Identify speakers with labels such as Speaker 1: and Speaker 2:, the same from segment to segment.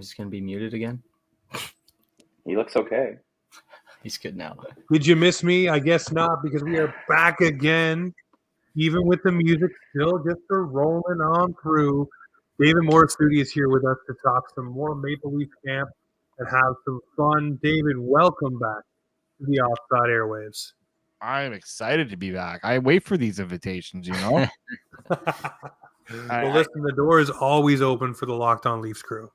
Speaker 1: he's going to be muted again.
Speaker 2: He looks okay.
Speaker 1: He's good now.
Speaker 3: Did you miss me? I guess not, because we are back again, even with the music still just rolling on through. David Morassutti is here with us to talk some more Maple Leaf camp and have some fun. David, welcome back to the Offside Airwaves.
Speaker 4: I'm excited to be back. I wait for these invitations, you know?
Speaker 3: Listen, the door is always open for the Locked On Leafs crew.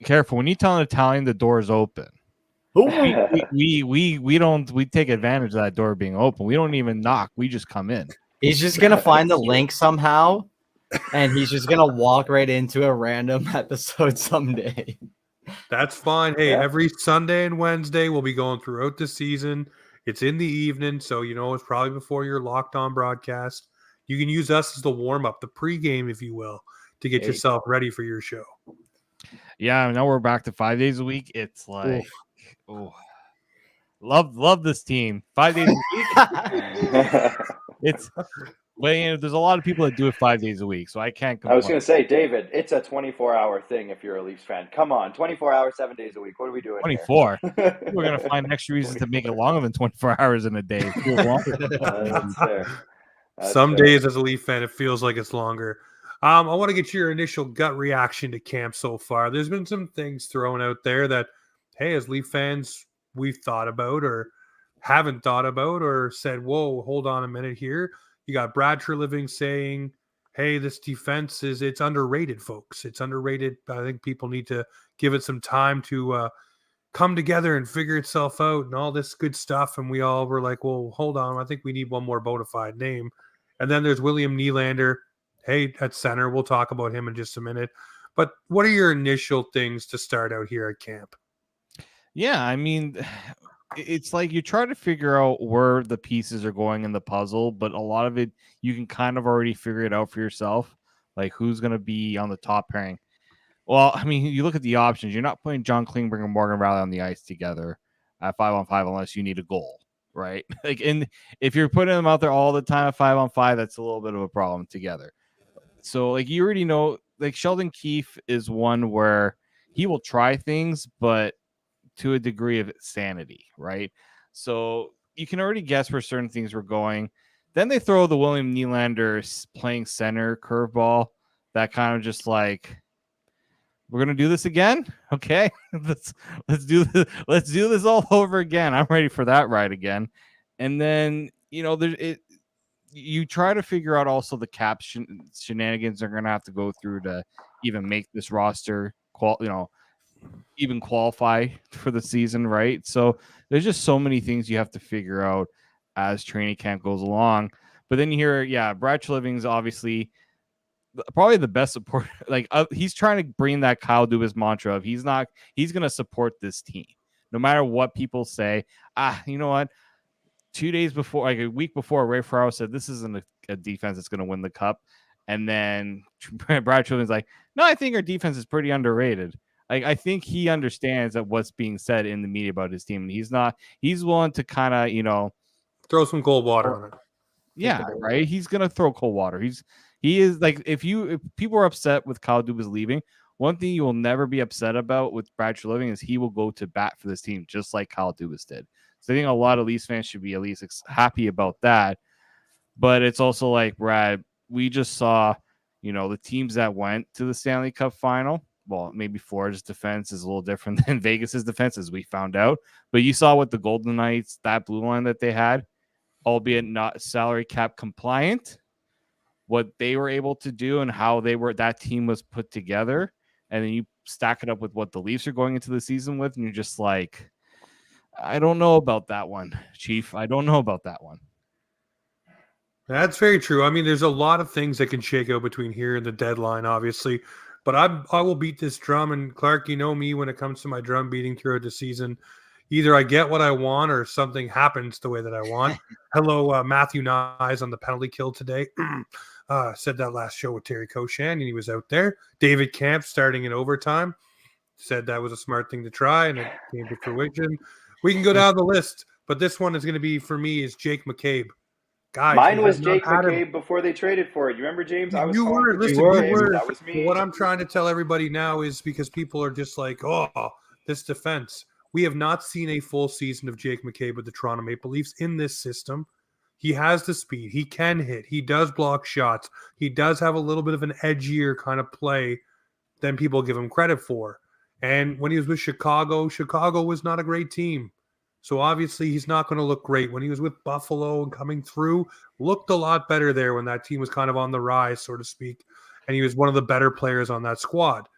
Speaker 4: Careful. When you tell an Italian the door is open, we take advantage of that door being open. We don't even knock. We just come in.
Speaker 1: He's just going to find the link somehow, and he's just going to walk right into a random episode someday.
Speaker 3: That's fine. Hey, every Sunday and Wednesday we'll be going throughout the season. It's in the evening, so it's probably before your Locked On broadcast. You can use us as the warm-up, the pregame, if you will, to get yourself ready for your show.
Speaker 4: Yeah, now we're back to 5 days a week. It's like, love this team. 5 days a week. There's a lot of people that do it 5 days a week, so I can't complain.
Speaker 2: I was going to say, David, it's a 24-hour thing if you're a Leafs fan. Come on, 24 hours, 7 days a week. What are we doing
Speaker 4: 24. We're going to find extra reasons to make it longer than 24 hours in a day.
Speaker 2: That's fair.
Speaker 3: Some days as a Leaf fan, it feels like it's longer. I want to get your initial gut reaction to camp so far. There's been some things thrown out there that, hey, as Leaf fans, we've thought about or haven't thought about or said, whoa, hold on a minute here. You got Brad Treliving saying, hey, this defense it's underrated, folks. It's underrated. I think people need to give it some time to come together and figure itself out and all this good stuff. And we all were like, well, hold on. I think we need one more bona fide name. And then there's William Nylander. Hey, at center. We'll talk about him in just a minute. But what are your initial things to start out here at camp?
Speaker 4: Yeah, I mean, it's like you try to figure out where the pieces are going in the puzzle, but a lot of it, you can kind of already figure it out for yourself, like who's going to be on the top pairing. Well, I mean, you look at the options. You're not putting John Klingberg and Morgan Reilly on the ice together at 5-on-5 unless you need a goal, right? Like, and if you're putting them out there all the time at 5-on-5, that's a little bit of a problem together. So, like, you already know, like, Sheldon Keefe is one where he will try things, but to a degree of sanity, right? So you can already guess where certain things were going. Then they throw the William Nylander playing center curveball that kind of just like, we're gonna do this again, okay? let's do this all over again. I'm ready for that ride again. And then you try to figure out also the cap shenanigans they're gonna have to go through to even make this roster even qualify for the season, right? So there's just so many things you have to figure out as training camp goes along. But then you hear, Brad Treliving's obviously probably the best support. Like he's trying to bring that Kyle Dubas mantra of he's going to support this team no matter what people say. You know what? 2 days before, like a week before, Ray Ferraro said this isn't a defense that's going to win the cup. And then Brad Treliving's like, no, I think our defense is pretty underrated. I think he understands that what's being said in the media about his team. And he's willing to kind of,
Speaker 3: throw some cold water on it.
Speaker 4: Yeah, right. He's going to throw cold water. He is like, if people are upset with Kyle Dubas leaving, one thing you will never be upset about with Brad Treliving is he will go to bat for this team, just like Kyle Dubas did. So I think a lot of Leafs fans should be at least happy about that. But it's also like, Brad, we just saw, the teams that went to the Stanley Cup final. Well, maybe Florida's defense is a little different than Vegas's defense, as we found out. But you saw what the Golden Knights, that blue line that they had, albeit not salary cap compliant, what they were able to do and how that team was put together. And then you stack it up with what the Leafs are going into the season with, and you're just like, I don't know about that one, Chief. I don't know about that one.
Speaker 3: That's very true. I mean, there's a lot of things that can shake out between here and the deadline, obviously. But I will beat this drum. And Clark, you know me when it comes to my drum beating throughout the season. Either I get what I want or something happens the way that I want. Hello, Matthew Knies on the penalty kill today. Said that last show with Terry Koshan, and he was out there. David Camp starting in overtime. Said that was a smart thing to try, and it came to fruition. We can go down the list, but this one is going to be, for me, is Jake McCabe guys,
Speaker 2: Mine
Speaker 3: we
Speaker 2: was
Speaker 3: have not
Speaker 2: Jake
Speaker 3: had him.
Speaker 2: McCabe before they traded for it. You remember, James? I was
Speaker 3: You
Speaker 2: calling
Speaker 3: were,
Speaker 2: for
Speaker 3: listen,
Speaker 2: Jake
Speaker 3: you
Speaker 2: McCabe.
Speaker 3: were.
Speaker 2: That was
Speaker 3: But
Speaker 2: me.
Speaker 3: what I'm trying to tell everybody now is because people are just like, oh, this defense. We have not seen a full season of Jake McCabe with the Toronto Maple Leafs in this system. He has the speed. He can hit. He does block shots. He does have a little bit of an edgier kind of play than people give him credit for. And when he was with Chicago, Chicago was not a great team. So obviously he's not going to look great. When he was with Buffalo and coming through, looked a lot better there when that team was kind of on the rise, so to speak. And he was one of the better players on that squad.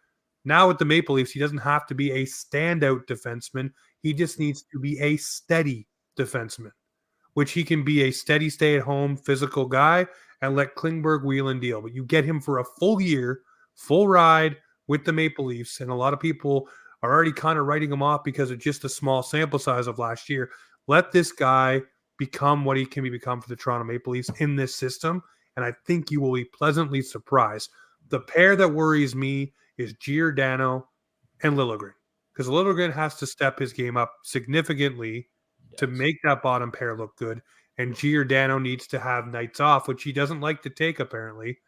Speaker 3: Now with the Maple Leafs, he doesn't have to be a standout defenseman. He just needs to be a steady defenseman, which he can be a steady stay-at-home physical guy and let Klingberg wheel and deal. But you get him for a full year, full ride with the Maple Leafs, and a lot of people are already kind of writing him off because of just a small sample size of last year. Let this guy become what he can become for the Toronto Maple Leafs in this system, and I think you will be pleasantly surprised. The pair that worries me is Giordano and Liljegren, because Liljegren has to step his game up significantly to make that bottom pair look good, and Giordano needs to have nights off, which he doesn't like to take apparently,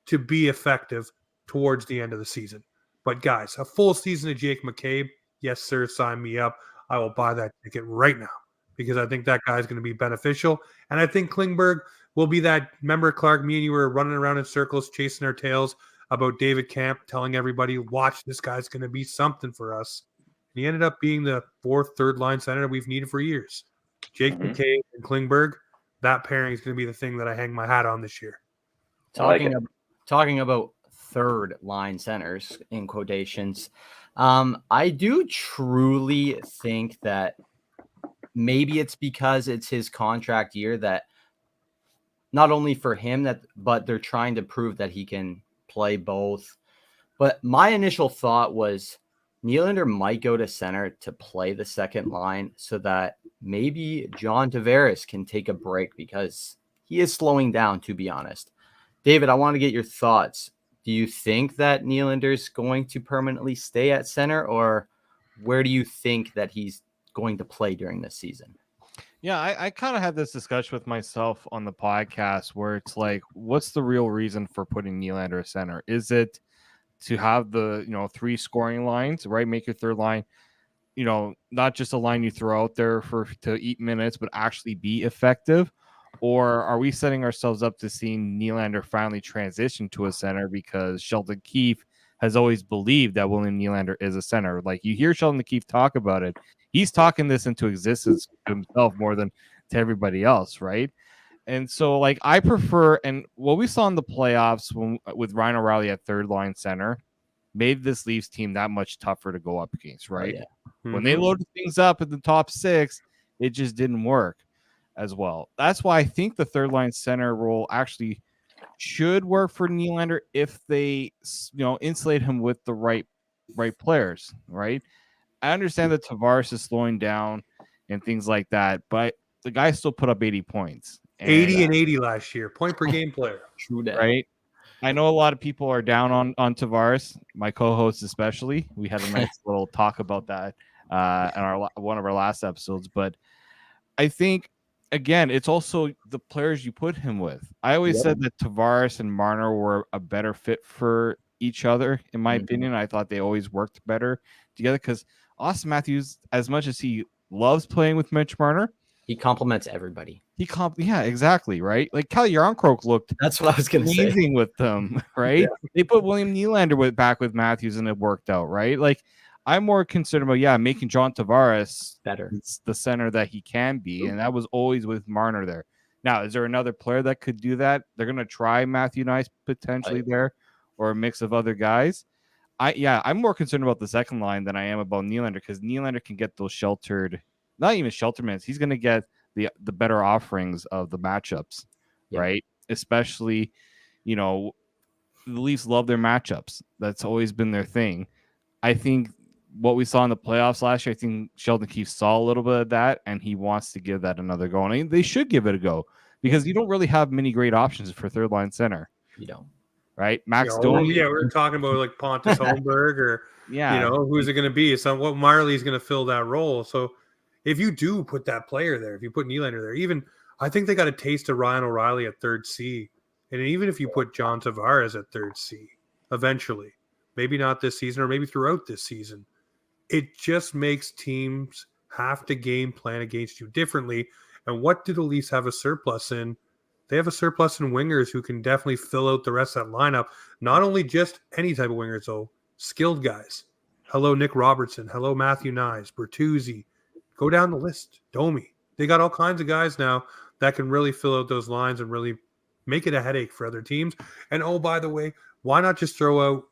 Speaker 3: to be effective towards the end of the season. But guys, a full season of Jake McCabe, yes, sir, sign me up. I will buy that ticket right now because I think that guy's going to be beneficial. And I think Klingberg will be that. Remember, Clark, me and you were running around in circles, chasing our tails about David Camp, telling everybody, watch, this guy's going to be something for us. And he ended up being the fourth, third line center we've needed for years. Jake McCabe and Klingberg, that pairing is going to be the thing that I hang my hat on this year.
Speaker 1: Talking about third line centers in quotations, I do truly think that maybe it's because it's his contract year that not only for him but they're trying to prove that he can play both. But my initial thought was Nylander might go to center to play the second line so that maybe John Tavares can take a break because he is slowing down, to be honest. David, I want to get your thoughts. Do you think that Nylander's going to permanently stay at center, or where do you think that he's going to play during this season?
Speaker 4: Yeah, I kind of had this discussion with myself on the podcast where it's like, what's the real reason for putting Nylander at center? Is it to have the, three scoring lines, right? Make your third line, not just a line you throw out there to eat minutes, but actually be effective? Or are we setting ourselves up to seeing Nylander finally transition to a center because Sheldon Keefe has always believed that William Nylander is a center? Like, you hear Sheldon Keefe talk about it. He's talking this into existence to himself more than to everybody else, right? And so, like, I prefer, and what we saw in the playoffs with Ryan O'Reilly at third line center made this Leafs team that much tougher to go up against, right?
Speaker 1: Oh, yeah.
Speaker 4: Mm-hmm. When they loaded things up in the top six, it just didn't work as well. That's why I think the third line center role actually should work for Nylander if they, insulate him with the right players, right? I understand that Tavares is slowing down and things like that, but the guy still put up 80 points.
Speaker 3: 80 and 80 last year, point per game player.
Speaker 1: True that.
Speaker 4: Right? I know a lot of people are down on Tavares, my co-host especially. We had a nice little talk about that in one of our last episodes, but I think, again, it's also the players you put him with. I always said that Tavares and Marner were a better fit for each other, in my opinion. I thought they always worked better together because Austin Matthews, as much as he loves playing with Mitch Marner,
Speaker 1: he compliments everybody.
Speaker 4: Yeah, exactly, right? Like Cal Yarncroke looked
Speaker 1: that's what I was going to say.
Speaker 4: Amazing with them, right? Yeah. They put William Nylander back with Matthews and it worked out, right? Like, I'm more concerned about, making John Tavares
Speaker 1: better.
Speaker 4: It's the center that he can be, and that was always with Marner there. Now, is there another player that could do that? They're going to try Matthew Knies potentially there, or a mix of other guys. I'm more concerned about the second line than I am about Nylander, because Nylander can get those not even shelter minutes. He's going to get the better offerings of the matchups, right? Especially, the Leafs love their matchups. That's always been their thing. I think what we saw in the playoffs last year, I think Sheldon Keefe saw a little bit of that, and he wants to give that another go. And they should give it a go, because you don't really have many great options for third line center.
Speaker 1: You don't.
Speaker 4: Right? Max Domi.
Speaker 3: Yeah, we're talking about like Pontus Holmberg or, who's it going to be? So what Marley's going to fill that role. So if you do put that player there, if you put Nylander there, even I think they got a taste of Ryan O'Reilly at third C. And even if you put John Tavares at third C, eventually, maybe not this season or maybe throughout this season, it just makes teams have to game plan against you differently. And what do the Leafs have a surplus in? They have a surplus in wingers who can definitely fill out the rest of that lineup. Not only just any type of wingers, though, skilled guys. Hello, Nick Robertson. Hello, Matthew Knies, Bertuzzi. Go down the list. Domi. They got all kinds of guys now that can really fill out those lines and really make it a headache for other teams. And oh, by the way, why not just throw out,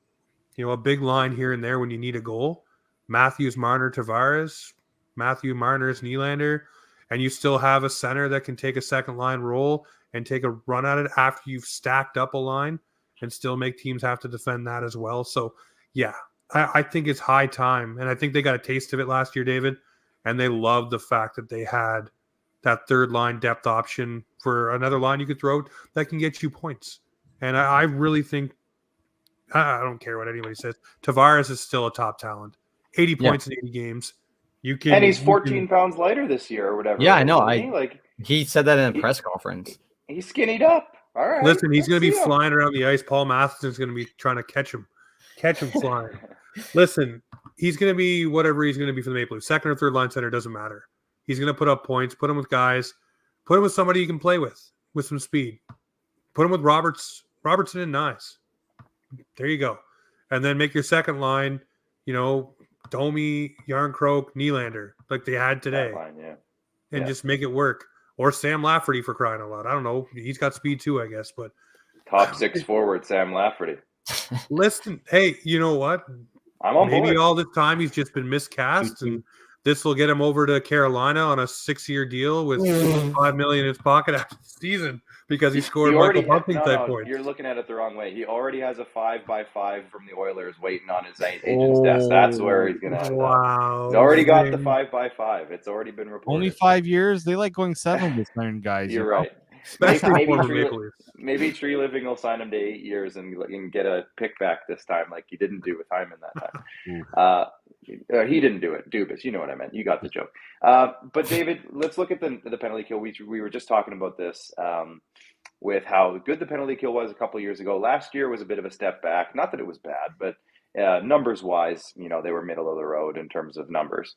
Speaker 3: a big line here and there when you need a goal? Matthews, Marner, Tavares, Matthew, Marner's, Nylander, and you still have a center that can take a second line role and take a run at it after you've stacked up a line and still make teams have to defend that as well. So, yeah, I think it's high time. And I think they got a taste of it last year, David, and they loved the fact that they had that third line depth option for another line you could throw out that can get you points. And I really think, I don't care what anybody says, Tavares is still a top talent. 80 points in 80 games.
Speaker 2: And he's 14 pounds lighter this year or whatever.
Speaker 1: Yeah, I know.
Speaker 2: He
Speaker 1: he said that in a press conference.
Speaker 2: He's skinnied up. All right.
Speaker 3: Listen, he's going to be flying around the ice. Paul Matheson's going to be trying to catch him flying. Listen, he's going to be whatever he's going to be for the Maple Leafs. Second or third line center, doesn't matter. He's going to put up points, put him with guys, put him with somebody you can play with some speed. Put him with Robertson and Knies. There you go. And then make your second line, Domi, Yarncroke, Nylander, like they had today. And just make it work. Or Sam Lafferty, for crying out loud. I don't know. He's got speed too, I guess. But
Speaker 2: top six forward, Sam Lafferty.
Speaker 3: Listen, hey, you know what?
Speaker 2: I'm on board.
Speaker 3: Maybe all this time he's just been miscast, and this will get him over to Carolina on a 6-year deal with $5 million in his pocket after the season because he scored Michael Bunting type points.
Speaker 2: You're looking at it the wrong way. He already has a 5x5 from the Oilers waiting on his agent's desk. That's where he's going to end up. He's already got the 5x5. It's already been reported.
Speaker 4: Only 5 years? They like going 7 with certain guys.
Speaker 2: You're right. Maybe Tree Living will sign him to 8 years and get a pick back this time, like he didn't do with Hyman that time. He didn't do it. Dubas, you know what I meant. You got the joke. But David, let's look at the penalty kill. We were just talking about this with how good the penalty kill was a couple of years ago. Last year was a bit of a step back. Not that it was bad, but numbers wise, they were middle of the road in terms of numbers.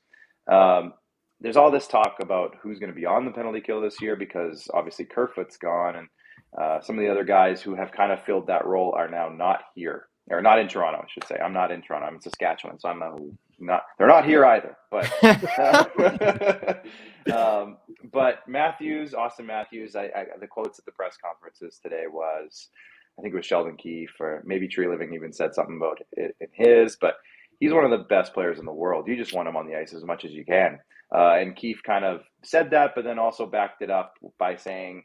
Speaker 2: There's all this talk about who's going to be on the penalty kill this year because obviously Kerfoot's gone and some of the other guys who have kind of filled that role are now not here, or not in Toronto, I should say. I'm not in Toronto. I'm in Saskatchewan, so I'm not. They're not here either. But Austin Matthews, the quotes at the press conferences today was, I think it was Sheldon Keefe, or maybe Tree Living even said something about it in his, but he's one of the best players in the world. You just want him on the ice as much as you can. And Keefe kind of said that, but then also backed it up by saying,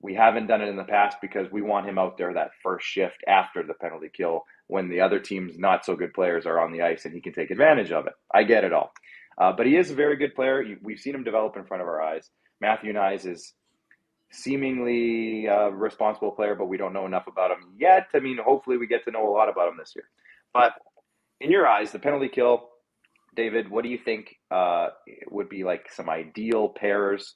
Speaker 2: we haven't done it in the past because we want him out there that first shift after the penalty kill when the other team's not so good players are on the ice and he can take advantage of it. I get it all. But he is a very good player. We've seen him develop in front of our eyes. Matthew Knies is seemingly a responsible player, but we don't know enough about him yet. I mean, hopefully we get to know a lot about him this year. But in your eyes, the penalty kill, David, what do you think would be like some ideal pairs,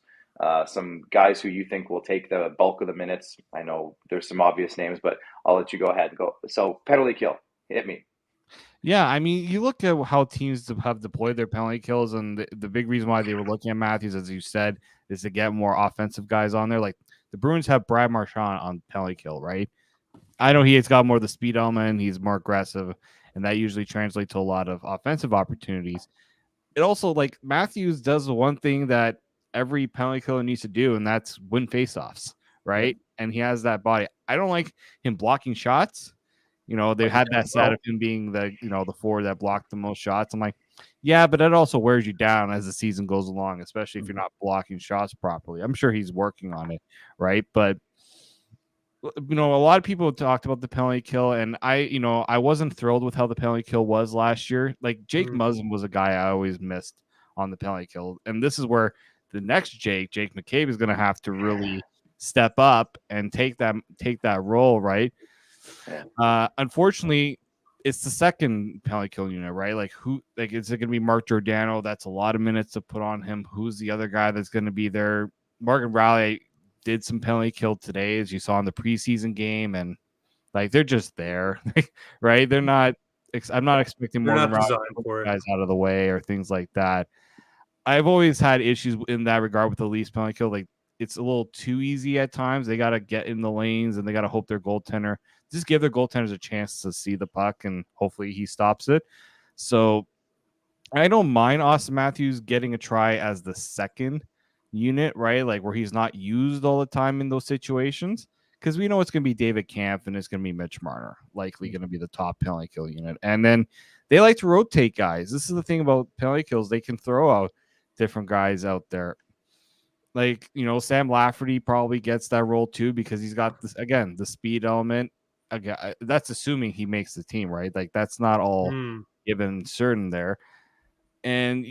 Speaker 2: some guys who you think will take the bulk of the minutes? I know there's some obvious names, but I'll let you go ahead and go. So penalty kill, hit me.
Speaker 4: Yeah, I mean, you look at how teams have deployed their penalty kills, and the big reason why they were looking at Matthews, as you said, is to get more offensive guys on there. Like the Bruins have Brad Marchand on penalty kill, right? I know he's got more of the speed element, he's more aggressive, and that usually translates to a lot of offensive opportunities. It also, like, Matthews does the one thing that every penalty killer needs to do, and that's win faceoffs, right? And he has that body. I don't like him blocking shots. They had that stat of him being the forward that blocked the most shots. I'm like, yeah, but that also wears you down as the season goes along, especially if you're not blocking shots properly. I'm sure he's working on it, right? But a lot of people talked about the penalty kill, and I wasn't thrilled with how the penalty kill was last year. Like Jake Muzzin was a guy I always missed on the penalty kill, and this is where the next Jake McCabe, is going to have to really step up and take that role, right? Unfortunately, it's the second penalty kill unit, right? Is it going to be Mark Giordano? That's a lot of minutes to put on him. Who's the other guy that's going to be there? Morgan Reilly did some penalty kill today, as you saw in the preseason game, and like they're just there, right? They're not. I'm not expecting
Speaker 3: They're
Speaker 4: Morgan
Speaker 3: not
Speaker 4: Reilly to
Speaker 3: designed
Speaker 4: put
Speaker 3: for it.
Speaker 4: guys out of the way or things like that. I've always had issues in that regard with the Leafs penalty kill. Like it's a little too easy at times. They got to get in the lanes and they got to hope their goaltender just give their goaltenders a chance to see the puck and hopefully he stops it. So I don't mind Austin Matthews getting a try as the second unit, right? Like where he's not used all the time in those situations. Because we know it's going to be David Kampf and it's going to be Mitch Marner, likely going to be the top penalty kill unit. And then they like to rotate guys. This is the thing about penalty kills. They can throw out different guys out there. Like, Sam Lafferty probably gets that role too because he's got this, again, the speed element. Again, that's assuming he makes the team, right? Like that's not all given certain there. And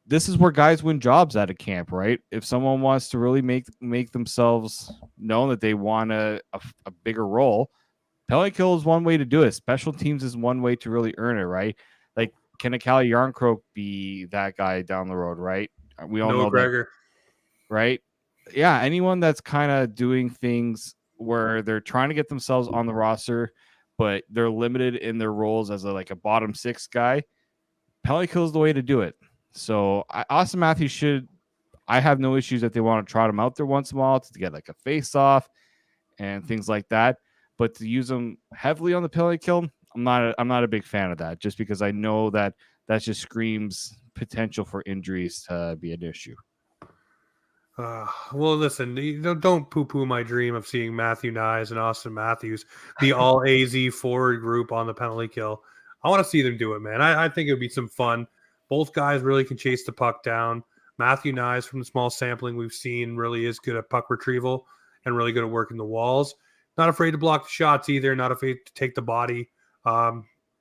Speaker 4: this is where guys win jobs out of camp, right? If someone wants to really make themselves known that they want a bigger role, penalty kill is one way to do it. Special teams is one way to really earn it, right? Like, can a Calle Yarncroke be that guy down the road, right? We all know
Speaker 3: Gregor.
Speaker 4: that, right? Yeah, anyone that's kind of doing things where they're trying to get themselves on the roster, but they're limited in their roles as a bottom six guy, penalty kill is the way to do it. So Austin Matthews I have no issues that they want to trot him out there once in a while to get like a face off and things like that. But to use him heavily on the penalty kill, I'm not a big fan of that, just because I know that just screams potential for injuries to be an issue.
Speaker 3: Well, listen, don't poo-poo my dream of seeing Matthew Knies and Austin Matthews, the all AZ forward group on the penalty kill. I want to see them do it, man. I think it would be some fun. Both guys really can chase the puck down. Matthew Knies, from the small sampling we've seen, really is good at puck retrieval and really good at working the walls. Not afraid to block the shots either, not afraid to take the body.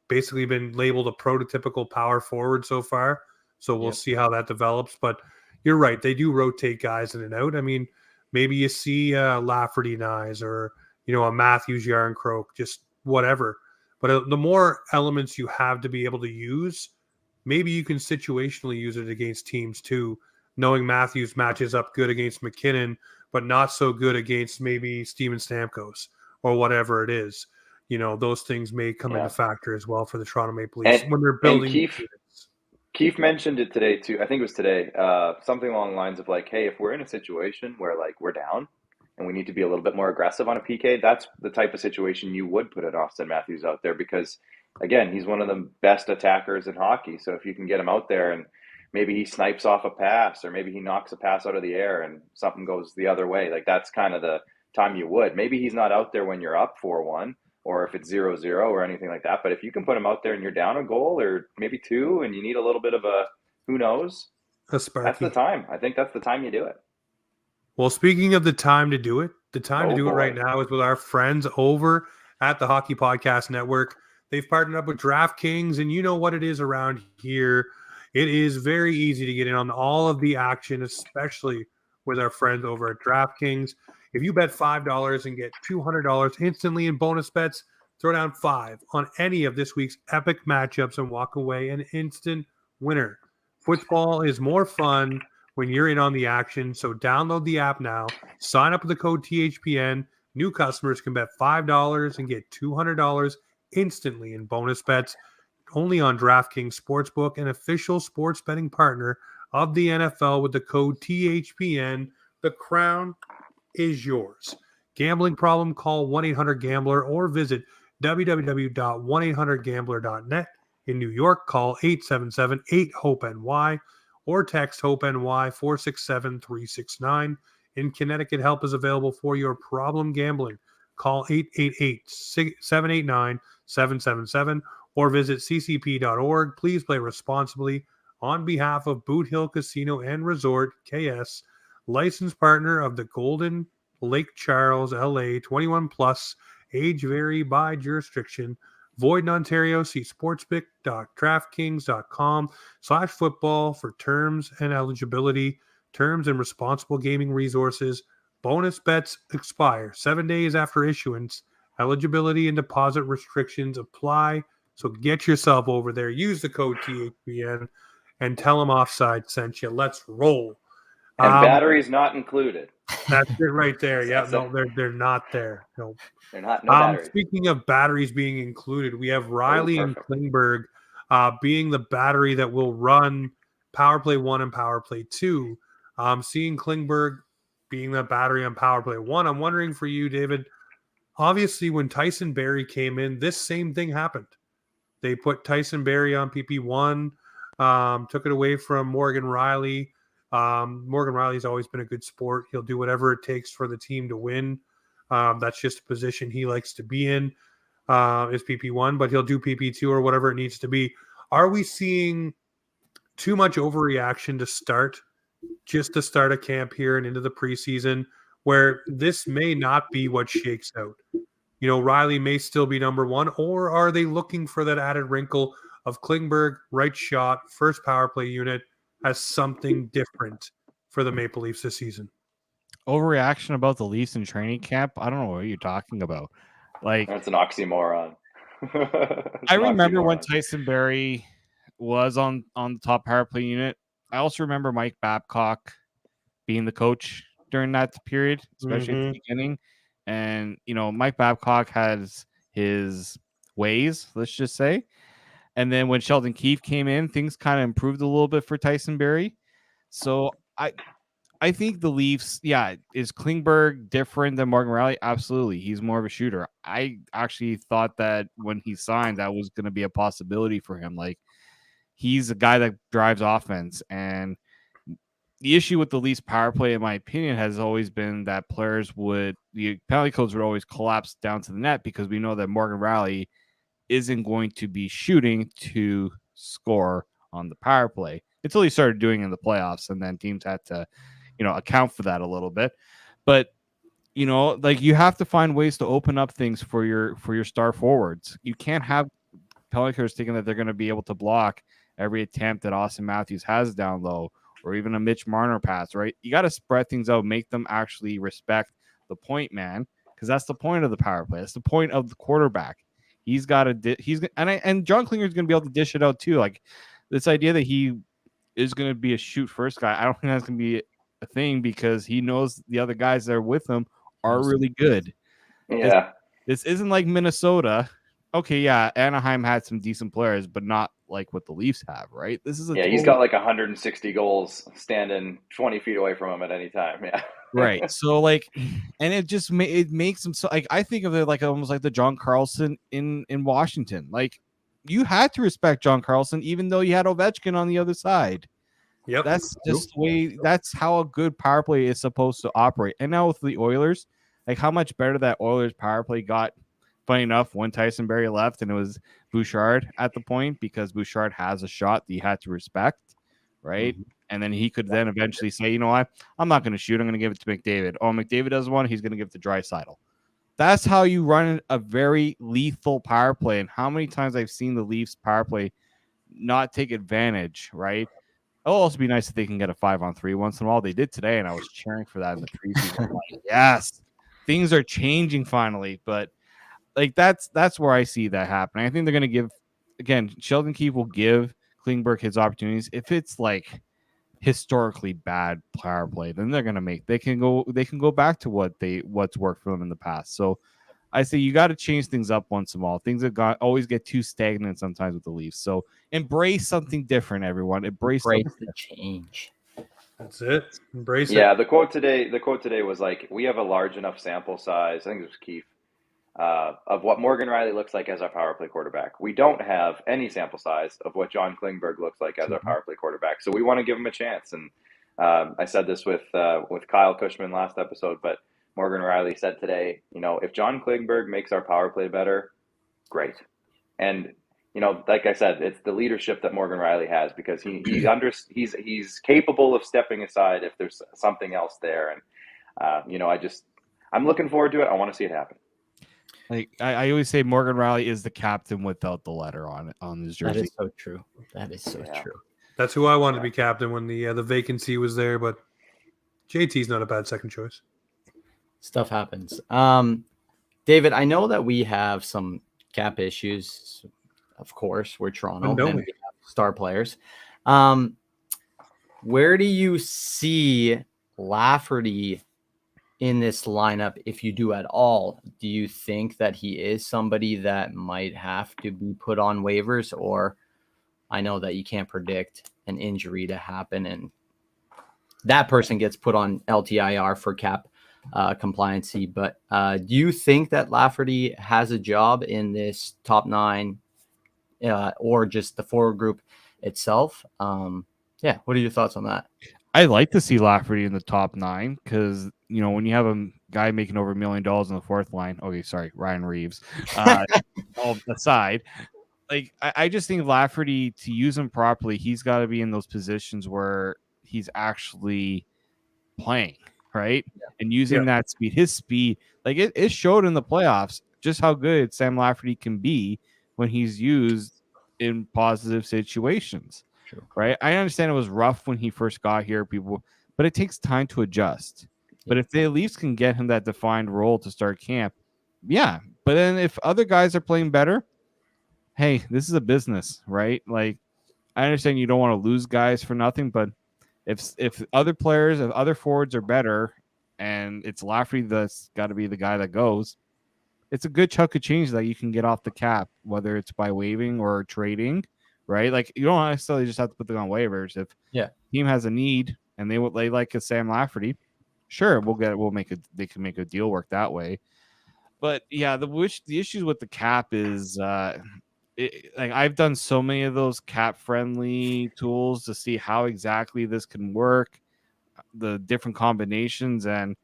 Speaker 3: Basically been labeled a prototypical power forward so far, so we'll see how that develops. But you're right, they do rotate guys in and out. I mean, maybe you see Lafferty Knies or, a Matthews Yarncroke, just whatever. But the more elements you have to be able to use, maybe you can situationally use it against teams too, knowing Matthews matches up good against McKinnon, but not so good against maybe Steven Stamkos or whatever it is. Those things may come into factor as well for the Toronto Maple Leafs when they're building units.
Speaker 2: Keith mentioned it today too. I think it was today. Something along the lines of like, hey, if we're in a situation where like we're down and we need to be a little bit more aggressive on a PK, that's the type of situation you would put an Austin Matthews out there because, again, he's one of the best attackers in hockey. So if you can get him out there and maybe he snipes off a pass or maybe he knocks a pass out of the air and something goes the other way, like that's kind of the time you would. Maybe he's not out there when you're up 4-1. Or if it's 0-0 or anything like that. But if you can put him out there and you're down a goal or maybe two and you need a little bit of a who knows, that's the time. I think that's the time you do it.
Speaker 3: Well, speaking of the time to do it, to do it right now is with our friends over at the Hockey Podcast Network. They've partnered up with DraftKings, and you know what it is around here. It is very easy to get in on all of the action, especially with our friends over at DraftKings. If you bet $5 and get $200 instantly in bonus bets, throw down $5 on any of this week's epic matchups and walk away an instant winner. Football is more fun when you're in on the action, so download the app now. Sign up with the code THPN. New customers can bet $5 and get $200 instantly in bonus bets. Only on DraftKings Sportsbook, an official sports betting partner of the NFL with the code THPN. The crown is yours. Gambling problem? Call 1-800-GAMBLER or visit www.1800gambler.net. In New York, call 877-8-HOPE-NY or text HOPE-NY 467-369. In Connecticut, help is available for your problem gambling. Call 888-789-777 or visit ccp.org. Please play responsibly on behalf of Boot Hill Casino and Resort, KS, licensed partner of the Golden Lake Charles, LA, 21 plus, age vary by jurisdiction, void in Ontario. See sportsbook.draftkings.com/football for terms and eligibility, terms and responsible gaming resources. Bonus bets expire 7 days after issuance. Eligibility and deposit restrictions apply. So get yourself over there. Use the code THPN and tell them Offside sent you. Let's roll.
Speaker 2: And batteries not included.
Speaker 3: That's it right there. Yeah,
Speaker 2: That's
Speaker 3: no, they're not there. No.
Speaker 2: They're not no batteries.
Speaker 3: Speaking of batteries being included, we have Reilly and Klingberg being the battery that will run power play 1 and power play 2. Seeing Klingberg being the battery on power play 1, I'm wondering for you, David, obviously when Tyson Barrie came in, this same thing happened. They put Tyson Barrie on PP1, took it away from Morgan Reilly. Morgan Reilly's always been a good sport. He'll do whatever it takes for the team to win. That's just a position he likes to be in, is PP1, but he'll do PP2 or whatever it needs to be. Are we seeing too much overreaction to start a camp here and into the preseason where this may not be what shakes out? You know, Reilly may still be number 1, or are they looking for that added wrinkle of Klingberg, right shot, first power play unit, as something different for the Maple Leafs this season?
Speaker 4: Overreaction about the Leafs in training camp? I don't know what you're talking about. Like,
Speaker 2: that's an oxymoron.
Speaker 4: I remember when Tyson Barrie was on the top power play unit. I also remember Mike Babcock being the coach during that period, especially at the beginning. And, you know, Mike Babcock has his ways, let's just say. And then when Sheldon Keefe came in, things kind of improved a little bit for Tyson Barrie. So I think the Leafs, is Klingberg different than Morgan Reilly? Absolutely. He's more of a shooter. I actually thought that when he signed, that was going to be a possibility for him. Like, he's a guy that drives offense. And the issue with the Leafs power play, in my opinion, has always been that the penalty codes would always collapse down to the net, because we know that Morgan Reilly isn't going to be shooting to score on the power play until he started doing it in the playoffs. And then teams had to, account for that a little bit. But, like, you have to find ways to open up things for your star forwards. You can't have penalty codes thinking that they're going to be able to block every attempt that Austin Matthews has down low, or even a Mitch Marner pass, right? You got to spread things out, make them actually respect the point man, because that's the point of the power play. That's the point of the quarterback. He's got to and John Klinger is going to be able to dish it out too. Like, this idea that he is going to be a shoot first guy, I don't think that's going to be a thing, because he knows the other guys that are with him are really good.
Speaker 2: Yeah,
Speaker 4: this isn't like Minnesota. Okay, yeah, Anaheim had some decent players, but not like what the Leafs have, right? This is
Speaker 2: he's got like 160 goals standing 20 feet away from him at any time. Yeah,
Speaker 4: right. So, like, and it just it makes him so, like, I think of it like almost like the John Carlson in Washington. Like, you had to respect John Carlson even though you had Ovechkin on the other side.
Speaker 3: Yep,
Speaker 4: that's just the way. That's how a good power play is supposed to operate. And now with the Oilers, like, how much better that Oilers power play got. Funny enough, when Tyson Barrie left, and it was Bouchard at the point, because Bouchard has a shot that you had to respect, right? Mm-hmm. And then he could then eventually say, you know what, I'm not going to shoot. I'm going to give it to McDavid. Oh, McDavid does one. He's going to give it to Draisaitl. That's how you run a very lethal power play. And how many times I've seen the Leafs power play not take advantage, right? It'll also be nice if they can get a 5-on-3 once in a while. They did today, and I was cheering for that in the preseason. Like, yes, things are changing finally, but like, that's where I see that happening. I think they're going to give, again, Sheldon Keefe will give Klingberg his opportunities. If it's like historically bad power play, then they're going to they can go back to what's worked for them in the past. So I say you got to change things up once in a while. Things have always get too stagnant sometimes with the Leafs. So embrace something different, everyone. Embrace
Speaker 1: the change.
Speaker 3: That's it. Embrace it.
Speaker 2: Yeah, the quote today was like, we have a large enough sample size. I think it was Keefe. Of what Morgan Reilly looks like as our power play quarterback. We don't have any sample size of what John Klingberg looks like as our power play quarterback. So we want to give him a chance. And I said this with Kyle Cushman last episode, but Morgan Reilly said today, if John Klingberg makes our power play better, great. And, like I said, it's the leadership that Morgan Reilly has, because he's capable of stepping aside if there's something else there. And, I'm looking forward to it. I want to see it happen.
Speaker 4: Like, I always say, Morgan Reilly is the captain without the letter on his jersey.
Speaker 1: That is so true. That is so true.
Speaker 3: That's who I wanted to be captain when the vacancy was there, but JT's not a bad second choice.
Speaker 1: Stuff happens. David, I know that we have some cap issues. Of course, we're Toronto and we have star players. where do you see Lafferty in this lineup, if you do at all? Do you think that he is somebody that might have to be put on waivers? Or I know that you can't predict an injury to happen and that person gets put on LTIR for cap compliancy. But do you think that Lafferty has a job in this top 9 or just the forward group itself? Yeah, what are your thoughts on that?
Speaker 4: I'd like to see Lafferty in the top 9 because, you know, when you have a guy making over $1 million in the fourth line, okay, sorry, Ryan Reeves, all aside, like I just think Lafferty, to use him properly, he's got to be in those positions where he's actually playing, right?
Speaker 1: Yeah.
Speaker 4: And using that speed, his speed, like it showed in the playoffs just how good Sam Lafferty can be when he's used in positive situations.
Speaker 1: True.
Speaker 4: Right? I understand it was rough when he first got here, but it takes time to adjust. But if they at least can get him that defined role to start camp, yeah. But then if other guys are playing better, hey, this is a business, right? Like, I understand you don't want to lose guys for nothing, but if other players, if other forwards are better, and it's Lafferty that's got to be the guy that goes, it's a good chunk of change that you can get off the cap, whether it's by waiving or trading. Right, like you don't necessarily just have to put them on waivers. If team has a need and they like a Sam Lafferty, sure, they can make a deal work that way. But yeah, the issues with the cap is like I've done so many of those cap friendly tools to see how exactly this can work, the different combinations, and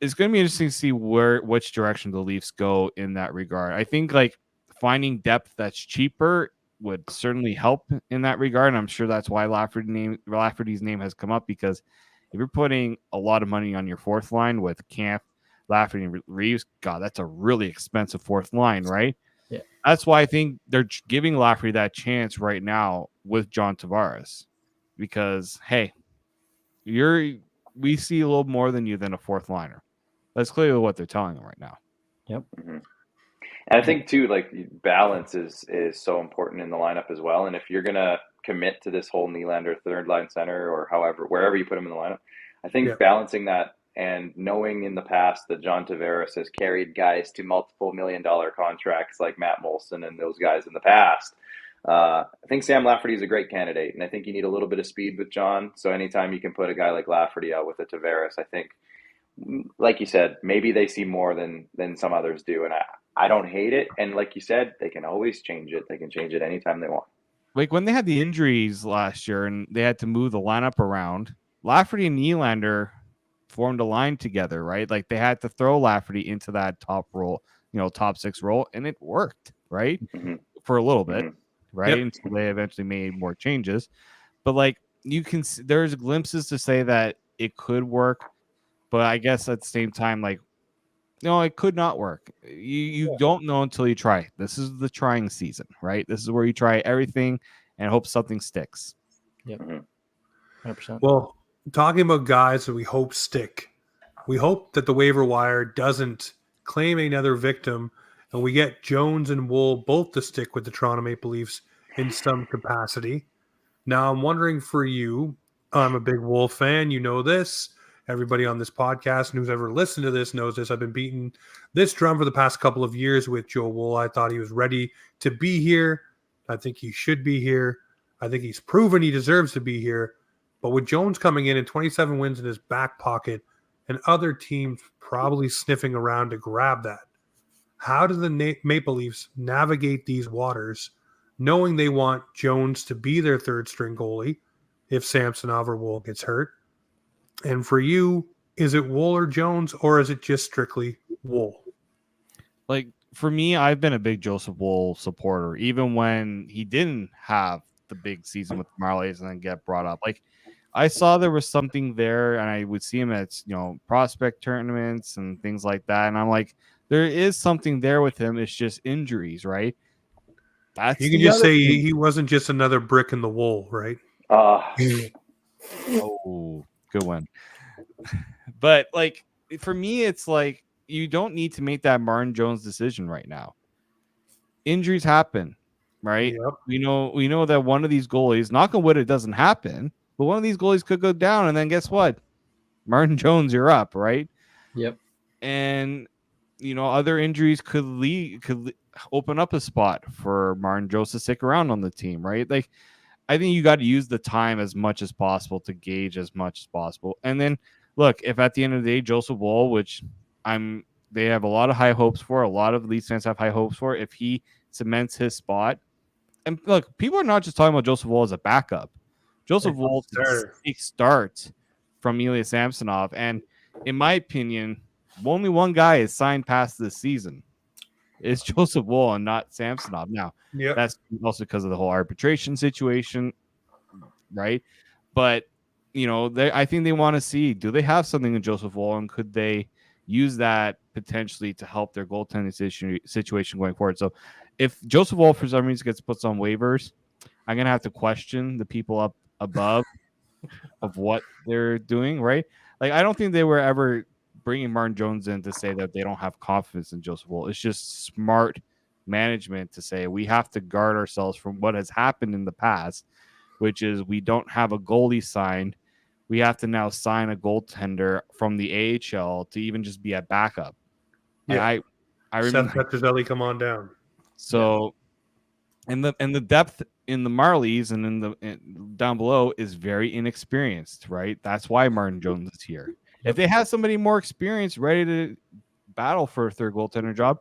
Speaker 4: it's going to be interesting to see which direction the Leafs go in that regard. I think like finding depth that's cheaper would certainly help in that regard. And I'm sure that's why Lafferty's name has come up, because if you're putting a lot of money on your fourth line with Camp, Lafferty, and Reeves, God, that's a really expensive fourth line, right?
Speaker 1: Yeah.
Speaker 4: That's why I think they're giving Lafferty that chance right now with John Tavares, because, hey, we see a little more than you than a fourth liner. That's clearly what they're telling him right now.
Speaker 1: Yep.
Speaker 2: Mm-hmm. And I think too, like balance is so important in the lineup as well. And if you're gonna commit to this whole Nylander third line center or wherever you put him in the lineup, I think balancing that and knowing in the past that John Tavares has carried guys to multiple $1 million contracts like Matt Molson and those guys in the past. I think Sam Lafferty is a great candidate, and I think you need a little bit of speed with John. So anytime you can put a guy like Lafferty out with a Tavares, I think, like you said, maybe they see more than some others do, and I don't hate it. And like you said, they can always change it. They can change it anytime they want.
Speaker 4: Like when they had the injuries last year and they had to move the lineup around, Lafferty and Nylander formed a line together, right? Like they had to throw Lafferty into that top role, top 6 role, and it worked, right?
Speaker 2: Mm-hmm.
Speaker 4: For a little bit, right? Until they eventually made more changes. But like there's glimpses to say that it could work, but I guess at the same time, like, no, it could not work. You don't know until you try. This is the trying season, right? This is where you try everything and hope something sticks.
Speaker 1: Yep. 100%.
Speaker 3: Well, talking about guys that we hope stick, we hope that the waiver wire doesn't claim another victim and we get Jones and Woll both to stick with the Toronto Maple Leafs in some capacity. Now, I'm wondering for you, I'm a big Woll fan. You know this. Everybody on this podcast and who's ever listened to this knows this. I've been beating this drum for the past couple of years with Joe Woll. I thought he was ready to be here. I think he should be here. I think he's proven he deserves to be here. But with Jones coming in and 27 wins in his back pocket and other teams probably sniffing around to grab that, how do the Maple Leafs navigate these waters knowing they want Jones to be their third string goalie if Samsonov or Woll gets hurt? And for you, is it Woll or Jones, or is it just strictly Woll?
Speaker 4: Like, for me, I've been a big Joseph Woll supporter, even when he didn't have the big season with the Marlies and then get brought up. Like, I saw there was something there, and I would see him at, prospect tournaments and things like that. And I'm like, there is something there with him. It's just injuries, right? That's
Speaker 3: you can just say he wasn't just another brick in the wall, right?
Speaker 4: Oh, good one. But like for me, it's like you don't need to make that Martin Jones decision right now. Injuries happen, right?
Speaker 3: Yep.
Speaker 4: We know that one of these goalies, knock on wood, it doesn't happen, but one of these goalies could go down, and then guess what? Martin Jones, you're up, right?
Speaker 1: Yep.
Speaker 4: And other injuries could open up a spot for Martin Jones to stick around on the team, right? Like, I think you got to use the time as much as possible to gauge as much as possible. And then look, if at the end of the day, Joseph Woll, which they have a lot of high hopes for, a lot of Leafs fans have high hopes for, if he cements his spot. And look, people are not just talking about Joseph Woll as a backup. Joseph Woll takes starts from Ilya Samsonov. And in my opinion, only one guy is signed past this season. It's Joseph Woll and not Samsonov. Now, that's also because of the whole arbitration situation, right? But, I think they want to see, do they have something in Joseph Woll, and could they use that potentially to help their goaltending situation going forward? So if Joseph Woll for some reason gets put on waivers, I'm going to have to question the people up above of what they're doing, right? Like, I don't think they were ever bringing Martin Jones in to say that they don't have confidence in Joseph Woll. It's just smart management to say we have to guard ourselves from what has happened in the past, which is we don't have a goalie signed. We have to now sign a goaltender from the AHL to even just be a backup.
Speaker 3: Yeah,
Speaker 4: I remember
Speaker 3: Seth Petrzelli, come on down.
Speaker 4: So, and the depth in the Marlies and down below is very inexperienced, right? That's why Martin Jones is here. If they had somebody more experienced, ready to battle for a third goaltender job,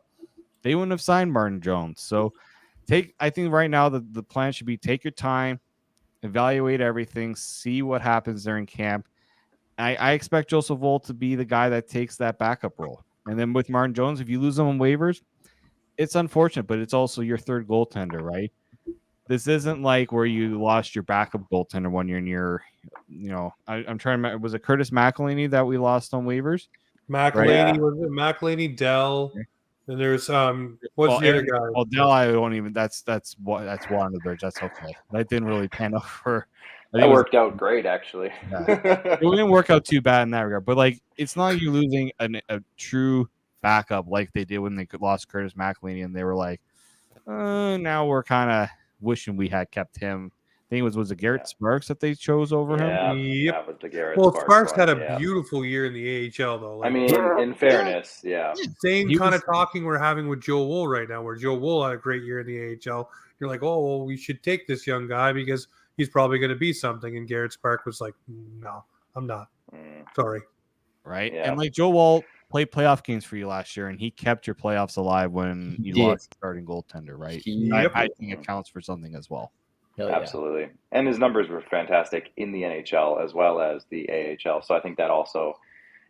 Speaker 4: they wouldn't have signed Martin Jones. So, I think right now the plan should be take your time, evaluate everything, see what happens during camp. I expect Joseph Woll to be the guy that takes that backup role. And then with Martin Jones, if you lose him on waivers, it's unfortunate, but it's also your third goaltender, right? This isn't like where you lost your backup goaltender 1 year and I'm trying to remember, was it Curtis McElhinney that we lost on waivers?
Speaker 3: McElhinney, was it McElhinney, Dell? And there's what's the other guy?
Speaker 4: Well, Dell, I don't even. That's water under the bridge. That's okay. That didn't really pan out for.
Speaker 2: That worked out great, actually.
Speaker 4: Yeah. It didn't work out too bad in that regard. But like, it's not like you're losing a true backup like they did when they lost Curtis McElhinney, and they were like, now we're kind of wishing we had kept him. I think it was it Garrett Sparks that they chose over him?
Speaker 3: Yep.
Speaker 2: That was the Garrett
Speaker 3: Sparks had a beautiful year in the AHL, though.
Speaker 2: Like, I mean, in fairness,
Speaker 3: Same kind of talking we're having with Joe Woll right now, where Joe Woll had a great year in the AHL. You're like, oh, well, we should take this young guy because he's probably going to be something. And Garrett Sparks was like, no, I'm not. Sorry.
Speaker 4: Right. Yeah. And like Joe Woll played playoff games for you last year, and he kept your playoffs alive when you lost starting goaltender, right? I think it counts for something as well.
Speaker 2: Absolutely. Yeah. And his numbers were fantastic in the NHL as well as the AHL. So I think that also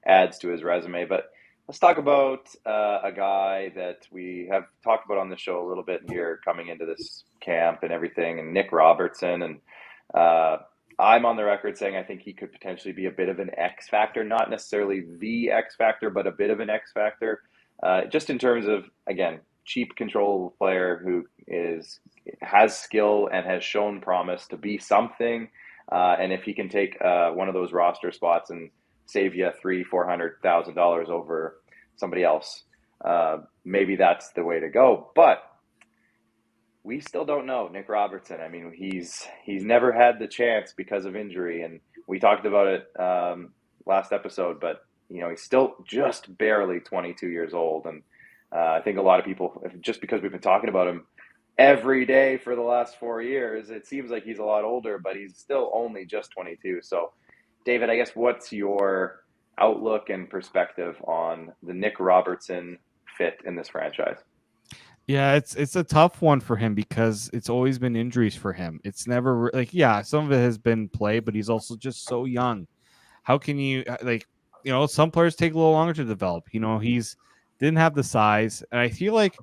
Speaker 2: adds to his resume. But let's talk about a guy that we have talked about on the show a little bit here coming into this camp and everything, and Nick Robertson. And I'm on the record saying I think he could potentially be a bit of an X factor, not necessarily the X factor, but a bit of an X factor, just in terms of, again, cheap, controllable player who has skill and has shown promise to be something. And if he can take one of those roster spots and save you $300,000-$400,000 over somebody else, maybe that's the way to go. But we still don't know Nick Robertson. I mean, he's never had the chance because of injury, and we talked about it last episode. But he's still just barely 22 years old, and I think a lot of people, just because we've been talking about him every day for the last 4 years, it seems like he's a lot older, but he's still only just 22. So, David, I guess what's your outlook and perspective on the Nick Robertson fit in this franchise?
Speaker 4: Yeah, it's a tough one for him because it's always been injuries for him. It's never some of it has been play, but he's also just so young. How can you some players take a little longer to develop. He's didn't have the size, and I feel like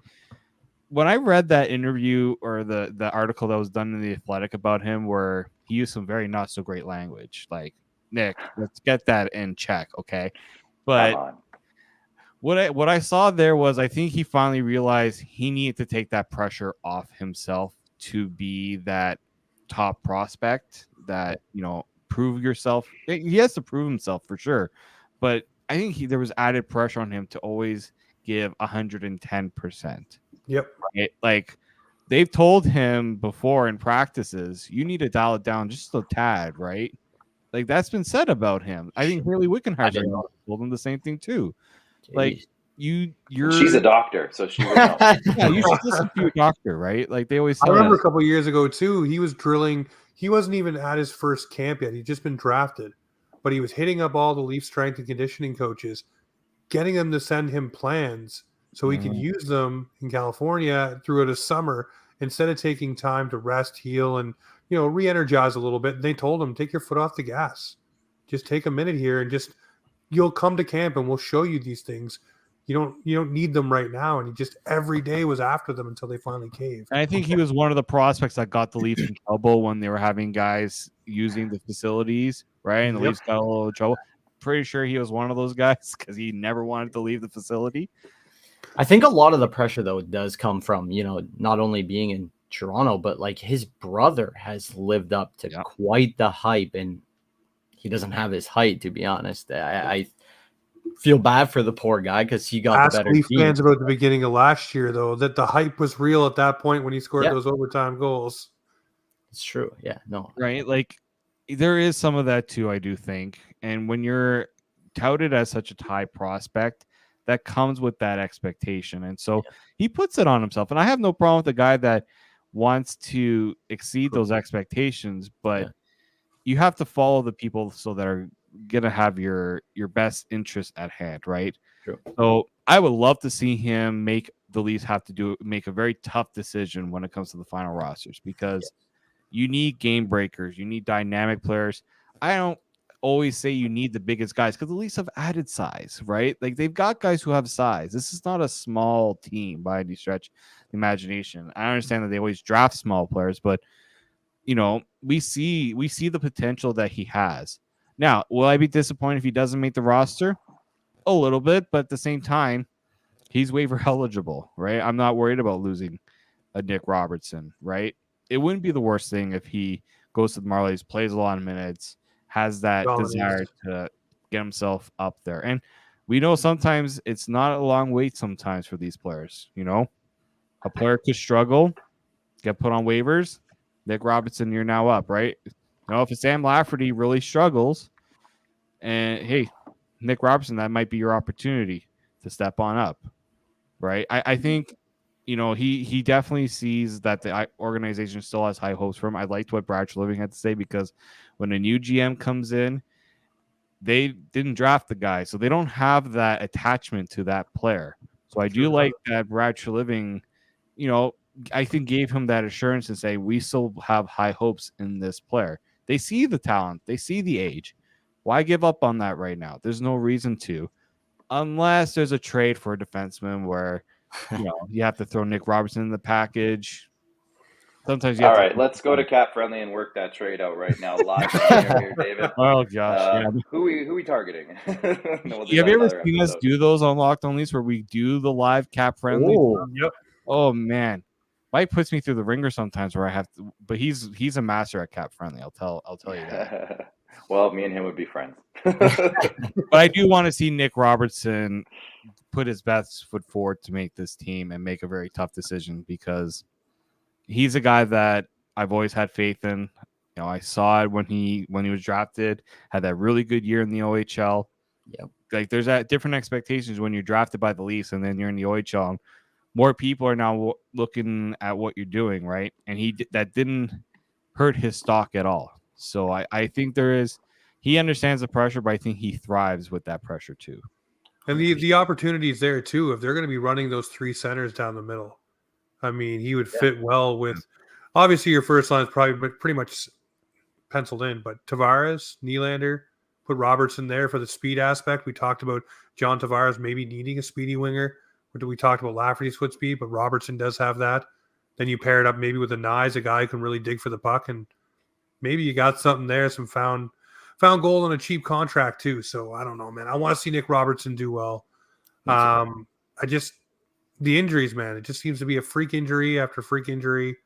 Speaker 4: when I read that interview or the article that was done in The Athletic about him, where he used some very not so great language, like, Nick, let's get that in check, okay? But what I saw there was I think he finally realized he needed to take that pressure off himself to be that top prospect that, prove yourself. He has to prove himself for sure, but I think there was added pressure on him to always give 110%.
Speaker 3: Yep.
Speaker 4: Right? Like, they've told him before in practices, you need to dial it down just a tad, right? Like that's been said about him. I think Haley
Speaker 1: I
Speaker 4: Wickenheiser
Speaker 1: didn't know.
Speaker 4: told him the same thing too.
Speaker 1: Jeez.
Speaker 4: Like you're
Speaker 2: She's a doctor, so she would know.
Speaker 4: yeah, you should listen to your doctor, right? Like they always
Speaker 3: I
Speaker 4: say
Speaker 3: remember
Speaker 4: that.
Speaker 3: a couple of years ago too. He was drilling. He wasn't even at his first camp yet. He'd just been drafted, but he was hitting up all the Leaf strength and conditioning coaches, getting them to send him plans so he could use them in California throughout a summer instead of taking time to rest, heal, and re-energize a little bit. They told him, take your foot off the gas. Just take a minute here and just you'll come to camp and we'll show you these things. You don't need them right now. And he just every day was after them until they finally caved.
Speaker 4: And I think he was one of the prospects that got the Leafs in trouble when they were having guys using the facilities, right? And the
Speaker 3: Yep.
Speaker 4: Leafs got a little trouble. Pretty sure he was one of those guys because he never wanted to leave the facility.
Speaker 1: I think a lot of the pressure, though, does come from, not only being in Toronto, but like his brother has lived up to quite the hype, and he doesn't have his height, to be honest. I feel bad for the poor guy because he got the better
Speaker 3: Leaf
Speaker 1: team.
Speaker 3: fans about the beginning of last year, though, that the hype was real at that point when he scored those overtime goals.
Speaker 1: It's true. Yeah, no.
Speaker 4: Right? Like there is some of that too, I do think. And when you're touted as such a high prospect, that comes with that expectation. And so he puts it on himself. And I have no problem with a guy that wants to exceed those expectations, but you have to follow the people so that are gonna have your best interest at hand, right?
Speaker 1: True.
Speaker 4: So I would love to see him make the Leafs have to make a very tough decision when it comes to the final rosters because you need game breakers, you need dynamic players. I don't always say you need the biggest guys because the Leafs have added size, right? Like they've got guys who have size. This is not a small team by any stretch of the imagination. I understand that they always draft small players, but we see the potential that he has. Now, will I be disappointed if he doesn't make the roster? A little bit, but at the same time, he's waiver eligible, right? I'm not worried about losing a Nick Robertson, right? It wouldn't be the worst thing if he goes to the Marlies, plays a lot of minutes, has that desire to get himself up there. And we know sometimes it's not a long wait sometimes for these players, A player could struggle, get put on waivers. Nick Robertson, you're now up, right? If a Sam Lafferty really struggles, and hey, Nick Robertson, that might be your opportunity to step on up, right? I think, he definitely sees that the organization still has high hopes for him. I liked what Brad Living had to say because when a new GM comes in, they didn't draft the guy, so they don't have that attachment to that player. So I do like that Brad Living, I think gave him that assurance and say, we still have high hopes in this player. They see the talent. They see the age. Why give up on that right now? There's no reason to, unless there's a trade for a defenseman where, you have to throw Nick Robertson in the package. Sometimes you have
Speaker 2: All right, let's go to Cap Friendly and work that trade out right now. Live here, David.
Speaker 4: Oh, gosh.
Speaker 2: Who we targeting?
Speaker 4: Have you ever seen us do those on Locked On Leafs where we do the live Cap Friendly?
Speaker 3: Yep.
Speaker 4: Oh, man. Mike puts me through the ringer sometimes where I have to, but he's a master at Cap Friendly. I'll tell you that.
Speaker 2: Well, me and him would be friends.
Speaker 4: But I do want to see Nick Robertson put his best foot forward to make this team and make a very tough decision because he's a guy that I've always had faith in. I saw it when he was drafted, had that really good year in the OHL.
Speaker 1: Yep.
Speaker 4: Like there's that different expectations when you're drafted by the Leafs and then you're in the OHL. More people are now looking at what you're doing, right? And that didn't hurt his stock at all. So I think he understands the pressure, but I think he thrives with that pressure too.
Speaker 3: And the opportunity is there too. If they're going to be running those three centers down the middle, I mean, he would fit well with. Obviously, your first line is probably pretty much penciled in, but Tavares, Nylander, put Robertson there for the speed aspect. We talked about John Tavares maybe needing a speedy winger. We talked about Lafferty's foot speed, but Robertson does have that. Then you pair it up maybe with a Knies, a guy who can really dig for the puck, and maybe you got something there, some found goal on a cheap contract too. So I don't know, man. I want to see Nick Robertson do well. The injuries, man, it just seems to be a freak injury after freak injury,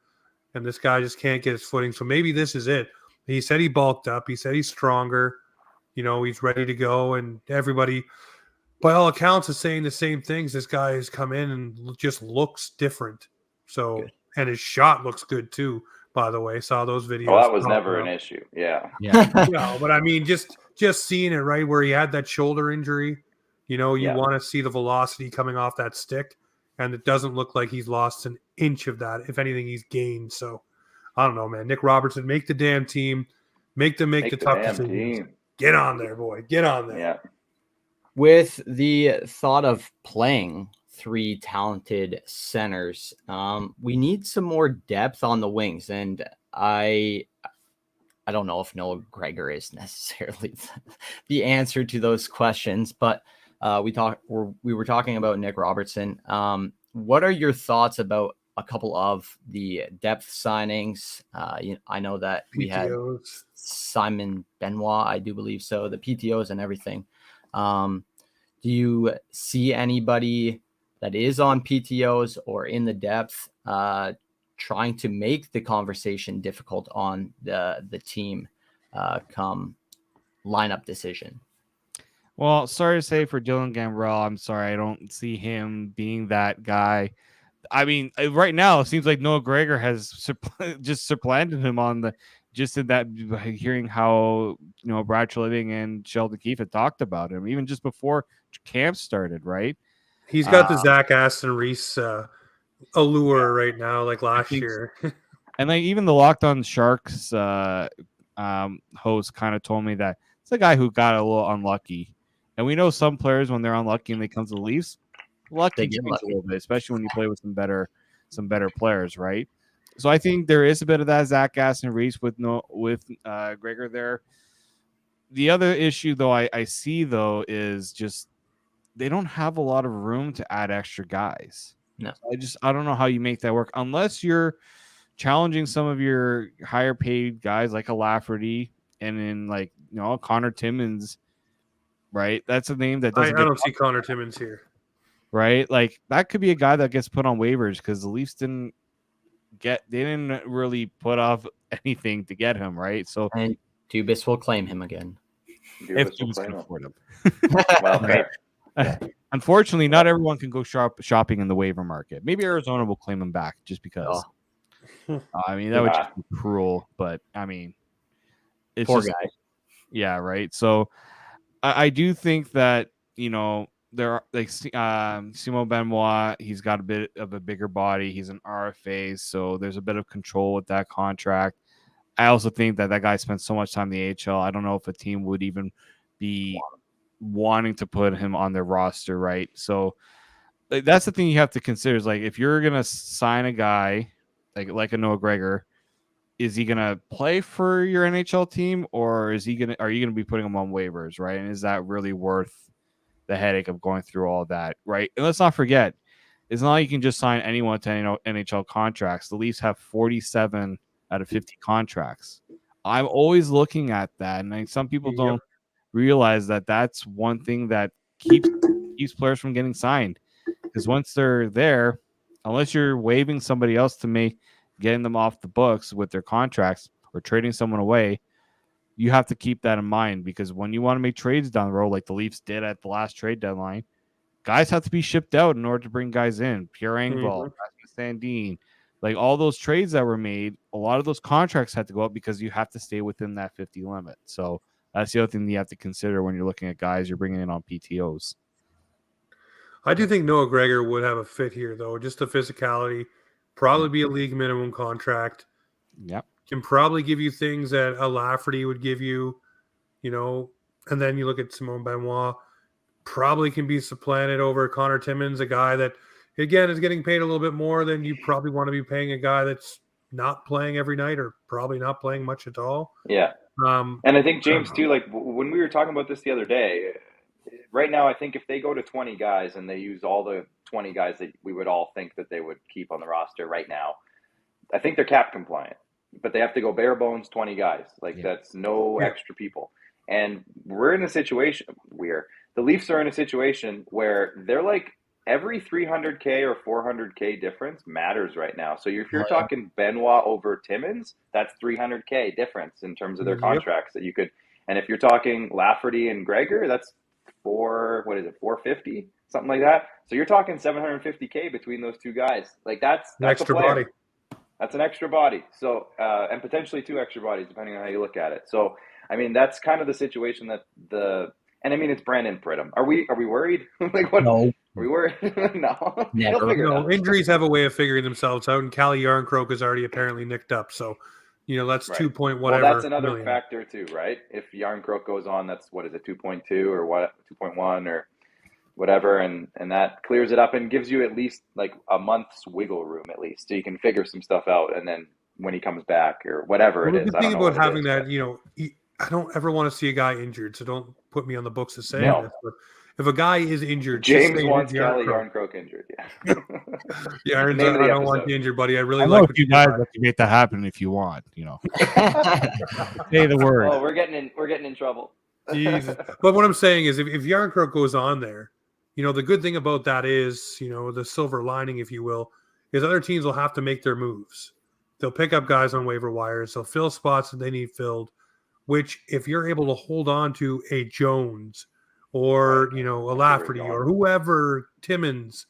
Speaker 3: and this guy just can't get his footing. So maybe this is it. He said he bulked up. He said he's stronger. He's ready to go, and everybody, by all accounts, is saying the same things. This guy has come in and just looks different. So, and his shot looks good too. by the way. Saw those videos.
Speaker 2: Well, that was
Speaker 3: popping
Speaker 2: never
Speaker 3: up.
Speaker 2: an issue. Yeah.
Speaker 4: Yeah.
Speaker 3: No, but I mean, just seeing it, right, where he had that shoulder injury, you
Speaker 2: Yeah.
Speaker 3: want to see the velocity coming off that stick, and it doesn't look like he's lost an inch of that. If anything, he's gained. So, I don't know, man. Nick Robertson, make the damn team. Make them make the tough
Speaker 2: damn
Speaker 3: decisions.
Speaker 2: team.
Speaker 3: Get on there, boy. Get on there.
Speaker 2: Yeah.
Speaker 1: With the thought of playing 3 talented centers, we need some more depth on the wings, and I don't know if Noah Gregor is necessarily the answer to those questions, but we were talking about Nick Robertson. What are your thoughts about a couple of the depth signings? I know that we had
Speaker 3: PTOs.
Speaker 1: Simon Benoit, I do believe so, the PTOs and everything. Do you see anybody that is on PTOs or in the depth trying to make the conversation difficult on the team come lineup decision?
Speaker 4: Well, sorry to say for Dylan Gambrell, I'm sorry, I don't see him being that guy. I mean, right now it seems like Noah Gregor has just supplanted him on the just in that hearing how Brad Treliving and Sheldon Keefe had talked about him even just before camp started, right?
Speaker 3: He's got the Zach Aston Reese allure right now, like last year.
Speaker 4: And like even the Locked On Sharks host kind of told me that it's a guy who got a little unlucky. And we know some players when they're unlucky and they come to the Leafs, lucky change a little bit, especially when you play with some better players, right? So I think there is a bit of that Zach Aston Reese with Gregor there. The other issue though I see though is just they don't have a lot of room to add extra guys.
Speaker 1: No.
Speaker 4: So I don't know how you make that work unless you're challenging some of your higher paid guys like a Lafferty and then Connor Timmins, right? That's a name that doesn't.
Speaker 3: I don't see Connor Timmins here,
Speaker 4: right? Like that could be a guy that gets put on waivers because the Leafs didn't really put off anything to get him, right? So
Speaker 1: and Dubas will claim him again
Speaker 4: if Dubas can afford him.
Speaker 2: Well,
Speaker 4: right. Unfortunately, not everyone can go shopping in the waiver market. Maybe Arizona will claim him back just because. I mean, that would just be cruel, but I mean, it's
Speaker 1: poor
Speaker 4: just,
Speaker 1: guy.
Speaker 4: Yeah, right. So I do think that there are like Simon Benoit. He's got a bit of a bigger body. He's an RFA, so there's a bit of control with that contract. I also think that guy spent so much time in the AHL. I don't know if a team would even be wanting to put him on their roster, right? So that's the thing you have to consider is like if you're gonna sign a guy like a Noah Gregor, is he gonna play for your NHL team or are you gonna be putting him on waivers, right? And is that really worth the headache of going through all that, right? And let's not forget, it's not like you can just sign anyone to NHL contracts. The Leafs have 47 out of 50 contracts. I'm always looking at that, and some people don't realize that that's one thing that keeps players from getting signed. Because once they're there, unless you're waiving somebody else to getting them off the books with their contracts or trading someone away, you have to keep that in mind. Because when you want to make trades down the road, like the Leafs did at the last trade deadline, guys have to be shipped out in order to bring guys in. Pierre Engvall, Rasmus Sandin, like all those trades that were made, a lot of those contracts had to go up because you have to stay within that 50 limit. So that's the other thing you have to consider when you're looking at guys you're bringing in on PTOs.
Speaker 3: I do think Noah Gregor would have a fit here, though. Just the physicality, probably be a league minimum contract.
Speaker 4: Yep.
Speaker 3: Can probably give you things that a Lafferty would give you, and then you look at Simon Benoit, probably can be supplanted over Connor Timmins, a guy that, again, is getting paid a little bit more than you probably want to be paying a guy that's not playing every night or probably not playing much at all.
Speaker 2: Yeah. And I think, James, too, like when we were talking about this the other day, right now, I think if they go to 20 guys and they use all the 20 guys that we would all think that they would keep on the roster right now, I think they're cap compliant. But they have to go bare bones 20 guys. That's no extra people. And we're in a situation the Leafs are in a situation where they're like every 300K or 400K difference matters right now. So if you're talking Benoit over Timmins, that's 300K difference in terms of their contracts that you could. And if you're talking Lafferty and Gregor, that's 450, something like that. So you're talking 750K between those two guys. Like that's
Speaker 3: extra
Speaker 2: a player.
Speaker 3: body.
Speaker 2: That's an extra body. So, and potentially 2 extra bodies, depending on how you look at it. So, I mean, that's kind of the situation that and I mean, it's Brandon Pridham. Are we worried? Like, what?
Speaker 1: No,
Speaker 2: Are we worried? No.
Speaker 1: Never.
Speaker 2: He'll figure it
Speaker 3: No,
Speaker 2: out.
Speaker 3: injuries have a way of figuring themselves out, and Calle Yarncroke is already apparently nicked up. So, that's
Speaker 2: Right.
Speaker 3: 2 point whatever.
Speaker 2: Well, that's another
Speaker 3: million.
Speaker 2: factor too, right? If Yarncroke goes on, that's what is it, 2.2 or what, 2.1 or whatever, and that clears it up and gives you at least like a month's wiggle room at least, so you can figure some stuff out, and then when he comes back or whatever
Speaker 3: Well,
Speaker 2: it is.
Speaker 3: the
Speaker 2: I
Speaker 3: thing
Speaker 2: don't know
Speaker 3: about
Speaker 2: what it
Speaker 3: having
Speaker 2: is,
Speaker 3: that,
Speaker 2: but
Speaker 3: I don't ever want to see a guy injured, so don't put me on the books as saying
Speaker 2: No.
Speaker 3: this. But if a guy is injured, just
Speaker 2: James
Speaker 3: say
Speaker 2: wants
Speaker 3: it's
Speaker 2: Calle
Speaker 3: Yarncroke.
Speaker 2: Yarncroke injured. Yeah.
Speaker 3: Yeah, Aaron's,
Speaker 2: Name of
Speaker 3: I
Speaker 2: the
Speaker 3: don't want
Speaker 2: episode.
Speaker 3: you injured, buddy. I really
Speaker 4: I know
Speaker 3: like
Speaker 4: a
Speaker 3: what
Speaker 4: few
Speaker 3: you
Speaker 4: guys
Speaker 3: did.
Speaker 4: that can make that happen if you want. Say the word.
Speaker 2: Oh, we're getting in trouble.
Speaker 3: Jesus. But what I'm saying is, if Yarncroke goes on there, the good thing about that is, the silver lining, if you will, is other teams will have to make their moves. They'll pick up guys on waiver wires. They'll fill spots that they need filled, which if you're able to hold on to a Jones or,
Speaker 2: Right.
Speaker 3: a Lafferty or whoever, Timmins,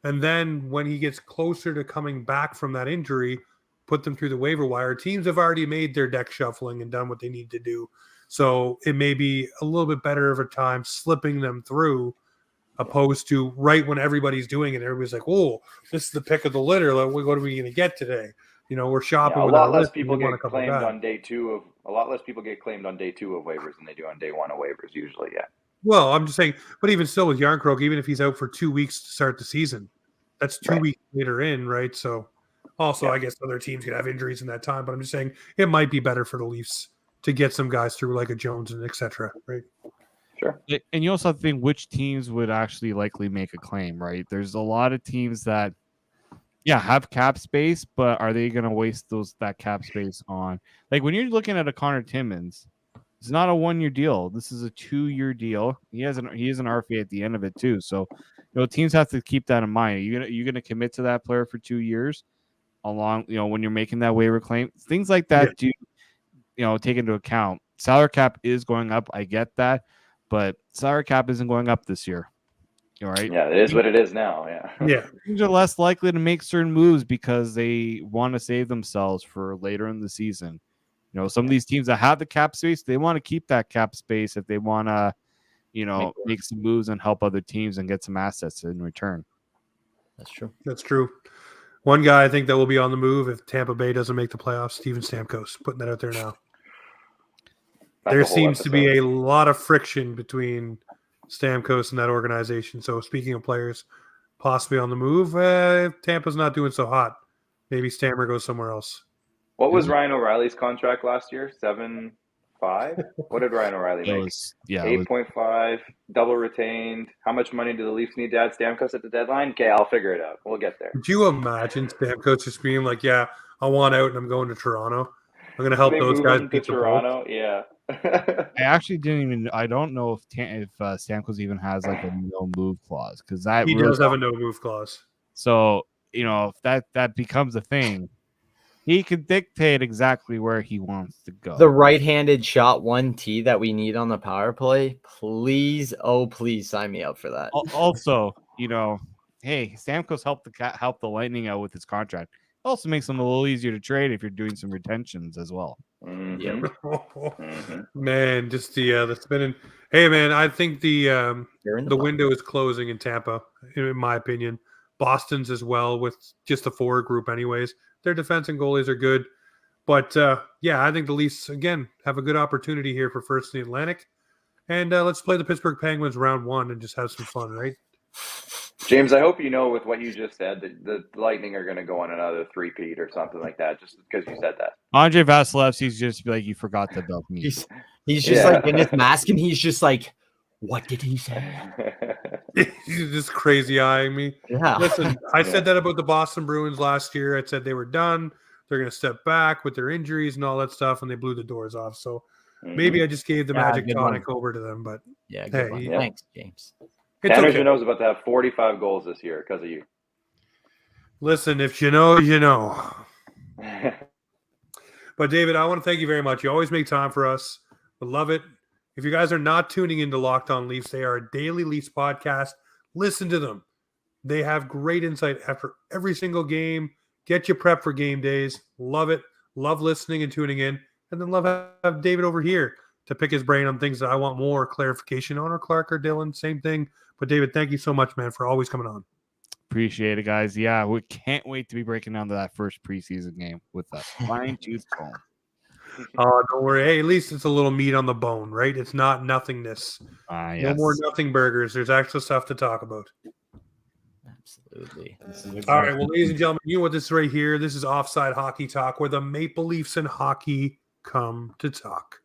Speaker 3: and then when he gets closer to coming back from that injury, put them through the waiver wire. Teams have already made their deck shuffling and done what they need to do. So it may be a little bit better of a time slipping them through, opposed to right when everybody's doing it. Everybody's like, "Oh, this is the pick of the litter. Like, what are we going to get today?" We're shopping.
Speaker 2: Yeah, a
Speaker 3: with
Speaker 2: lot
Speaker 3: our
Speaker 2: less
Speaker 3: list,
Speaker 2: people
Speaker 3: we want
Speaker 2: get
Speaker 3: a couple
Speaker 2: claimed
Speaker 3: guys.
Speaker 2: on day 2 of waivers than they do on day 1 of waivers usually. Yeah.
Speaker 3: Well, I'm just saying, but even still with Yarncroke, even if he's out for 2 weeks to start the season, that's 2
Speaker 2: Right.
Speaker 3: weeks later in, right? So also,
Speaker 2: Yeah.
Speaker 3: I guess other teams could have injuries in that time, but I'm just saying it might be better for the Leafs to get some guys through like a Jones and etc. Right?
Speaker 2: Sure.
Speaker 4: And you also have to think which teams would actually likely make a claim, right? There's a lot of teams that, have cap space, but are they going to waste that cap space on? Like when you're looking at a Connor Timmins, it's not a 1-year deal. This is a 2-year deal. He is an RFA at the end of it too. So, teams have to keep that in mind. You're gonna commit to that player for 2 years, along when you're making that waiver claim. Things like that do take into account. Salary cap is going up. I get that, but salary cap isn't going up this year. All right.
Speaker 2: Yeah, it is what it is now. Yeah.
Speaker 3: Yeah.
Speaker 4: Teams are less likely to make certain moves because they want to save themselves for later in the season. Some of these teams that have the cap space, they want to keep that cap space if they want to, make some moves and help other teams and get some assets in return.
Speaker 1: That's true.
Speaker 3: That's true. One guy I think that will be on the move if Tampa Bay doesn't make the playoffs, Steven Stamkos. Putting that out there now. There seems to be a lot of friction between Stamkos and that organization. So speaking of players possibly on the move, if Tampa's not doing so hot, maybe Stammer goes somewhere else.
Speaker 2: What was Ryan O'Reilly's contract last year? 7.5? What did Ryan O'Reilly make? 8.5, double retained. How much money do the Leafs need to add Stamkos at the deadline? Okay, I'll figure it out. We'll get there.
Speaker 3: Could you imagine Stamkos just being like, "Yeah, I want out and I'm going to Toronto. I'm going to help those guys beat the
Speaker 2: Toronto." Yeah.
Speaker 4: I actually I don't know if Stamkos even has like a no move clause because that
Speaker 3: he does have a no move clause.
Speaker 4: So if that becomes a thing, he could dictate exactly where he wants to go.
Speaker 1: The right-handed shot 1T that we need on the power play, please, please sign me up for that.
Speaker 4: Also, hey, Stamkos helped the Lightning out with his contract. It also makes them a little easier to trade if you're doing some retentions as well.
Speaker 2: Mm-hmm.
Speaker 1: Yeah.
Speaker 2: Mm-hmm.
Speaker 3: Man, just the spinning. Hey, man, I think the window is closing in Tampa, in my opinion. Boston's as well, with just the forward group anyways. Their defense and goalies are good. But, I think the Leafs, again, have a good opportunity here for first in the Atlantic. And let's play the Pittsburgh Penguins round 1 and just have some fun, right?
Speaker 2: James, I hope you know with what you just said that the Lightning are going to go on another three-peat or something like that just because you said that.
Speaker 4: Andre Vasilevsky's just be like, you forgot to belt me.
Speaker 1: He's just like in his mask and he's just like, what did he say?
Speaker 3: He's just crazy eyeing me.
Speaker 1: Yeah.
Speaker 3: Listen, I said that about the Boston Bruins last year. I said they were done. They're going to step back with their injuries and all that stuff, and they blew the doors off. So maybe I just gave the magic tonic over to them. But
Speaker 1: good one. Thanks, James.
Speaker 2: Tanner Jeannot's about to have 45 goals this year because of you.
Speaker 3: Listen, if you know, you know. But David, I want to thank you very much. You always make time for us. We love it. If you guys are not tuning into Locked On Leafs, they are a daily Leafs podcast. Listen to them. They have great insight after every single game, get you prepped for game days. Love it. Love listening and tuning in. And then love have David over here to pick his brain on things that I want more clarification on, or Clark or Dylan, same thing. But David, thank you so much, man, for always coming on.
Speaker 4: Appreciate it, guys. Yeah, we can't wait to be breaking down to that first preseason game with a fine-tooth comb.
Speaker 3: Oh, don't worry. Hey, at least it's a little meat on the bone, right? It's not nothingness.
Speaker 4: Yes.
Speaker 3: No more nothing burgers. There's actual stuff to talk about.
Speaker 1: Absolutely.
Speaker 3: All right, well, ladies and gentlemen, you know what this is right here. This is Offside Hockey Talk, where the Maple Leafs and hockey come to talk.